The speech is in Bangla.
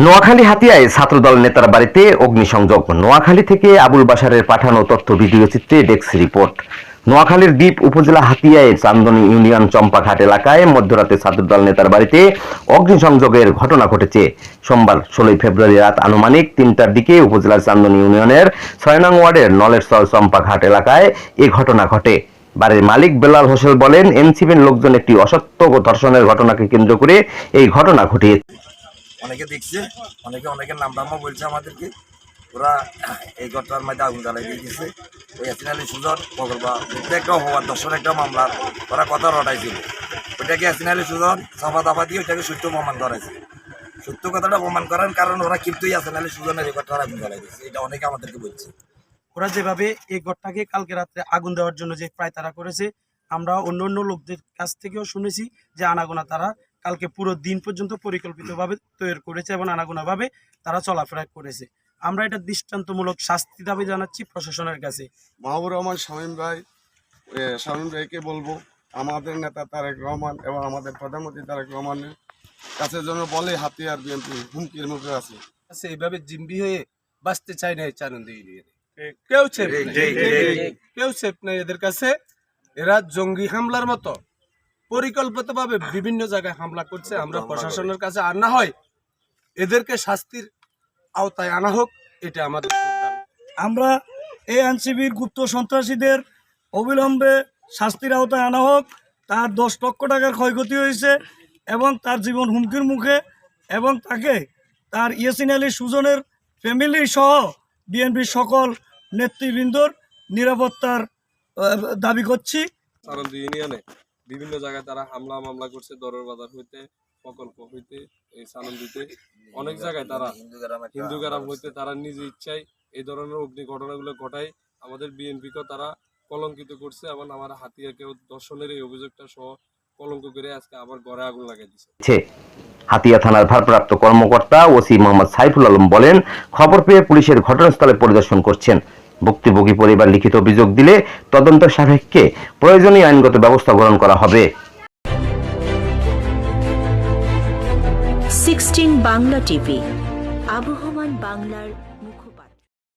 নোয়াখালী হাতিয়ায় ছাত্রদল নেতার বাড়িতে অগ্নিসংযোগ। নোয়াখালী থেকে আবুল বাশারের পাঠানো তথ্য ভিডিওচিত্রে ডেস্ক রিপোর্ট। নোয়াখালীর দ্বীপ উপজেলা হাতিয়ায় চান্দনী ইউনিয়ন চম্পাঘাট এলাকায় মধ্যরাতে ছাত্রদল নেতার বাড়িতে অগ্নিসংযোগের ঘটনা ঘটেছে। সোমবার 16 ফেব্রুয়ারি রাত আনুমানিক 3টার দিকে উপজেলার চান্দনী ইউনিয়নের 6 নং ওয়ার্ডের নলেরচর চম্পাঘাট এলাকায় এ ঘটনা ঘটে। বাড়ির মালিক বেলাল হোসেন বলেন, এনসিবির লোকজন একটি অসত্য ধর্ষণের ঘটনাকে কেন্দ্র করে এই ঘটনা ঘটিয়েছে। অনেকে দেখছে, অনেকের নাম দামও বলছে আমাদেরকে। ওরা এই ঘটনার মধ্যে আগুন জ্বালাই দিয়ে দিচ্ছে। ওই ইয়াসিন আলী সুজন প্রকল্প একটা হওয়ার দর্শন একটা মামলার ওরা কথা রটাইছিল। ওইটাকে ইয়াসিন আলী সুজন চাপা দাপা দিয়ে ওইটাকে সত্য প্রমাণ করাইছে। সত্য কথাটা প্রমাণ করার কারণ ওরা কিন্তু ইয়াসিন আলী সুজনের এই ঘটনার আগুন জ্বালাই দিচ্ছে, এটা অনেকে আমাদেরকে বলছে। ওরা যেভাবে এই ঘরটাকে কালকে রাত্রে আগুন দেওয়ার জন্য যে প্রায় তারা করেছে, আমরা অন্য লোকদের কাছ থেকেও শুনেছি যে আনাগোনা তারা কালকে পুরো দিন পর্যন্ত পরিকল্পিতভাবে তৈরি করেছে এবং আনাগোনাভাবে তারা চলাফেরা করেছে। আমরা এটা দৃষ্টান্তমূলক শাস্তি দাবি জানাচ্ছি প্রশাসনের কাছে। মাহবুর রহমান শামীম ভাইকে বলবো, আমাদের নেতা তারেক রহমান এবং আমাদের প্রধানমন্ত্রী তারেক রহমানের কাছে যেন বলে হাতিয়ার বিএনপি হুমকির মুখে আছে। এইভাবে জিম্বি হয়ে বাঁচতে চায় না চানন্দ ইউনিয়নে, কেউ সেফ নাই এদের কাছে। এরা জঙ্গি হামলার মতো পরিকল্পিতভাবে বিভিন্ন জায়গায় হামলা করছে। আমরা প্রশাসনের কাছে আর না হয় এদেরকে শাস্তির আওতায় আনা হোক, এটা আমাদের দাবি। আমরা এই এনসিবির গুপ্ত সন্ত্রাসীদের অবিলম্বে শাস্তির আওতায় আনা হোক। তার 10 লক্ষ টাকার ক্ষয়ক্ষতি হয়েছে এবং তার জীবন হুমকির মুখে, এবং তাকে তার ইয়াসিন আলী সুজনের ফ্যামিলি সহ বিএনপির সকল নেতৃবৃন্দর নিরাপত্তার দাবি করছি। চানন্দ ইউনিয়নে বিভিন্ন জায়গায় তারা হামলা মামলা করছে, দরর বাজার হইতে, প্রকল্প হইতে, এই চানন্দিতে অনেক জায়গায় তারা হিন্দু গ্রাম হইতে তারা নিজ ইচ্ছায় এই ধরনের অগ্নি ঘটনাগুলো ঘটায়। আমাদের বিএনপিকেও তারা কলঙ্কিত করছে এবং আমার হাতিয়াকেও দর্শনের এই অভিযোগটা সহ কলঙ্ক করে আজকে আবার ঘরে আগুন লাগিয়ে দিচ্ছে। হাতিয়া থানার ভারপ্রাপ্ত কর্মকর্তা ওসি মোহাম্মদ সাইফুল আলম বলেন, খবর পেয়ে পুলিশের ঘটনাস্থলে পরিদর্শন করছেন। ভুক্তভোগী পরিবার লিখিত অভিযোগ দিলে তদন্ত সাপেক্ষে প্রয়োজনীয় আইনগত ব্যবস্থা গ্রহণ করা হবে। 16 বাংলা টিভি, আবহমান বাংলার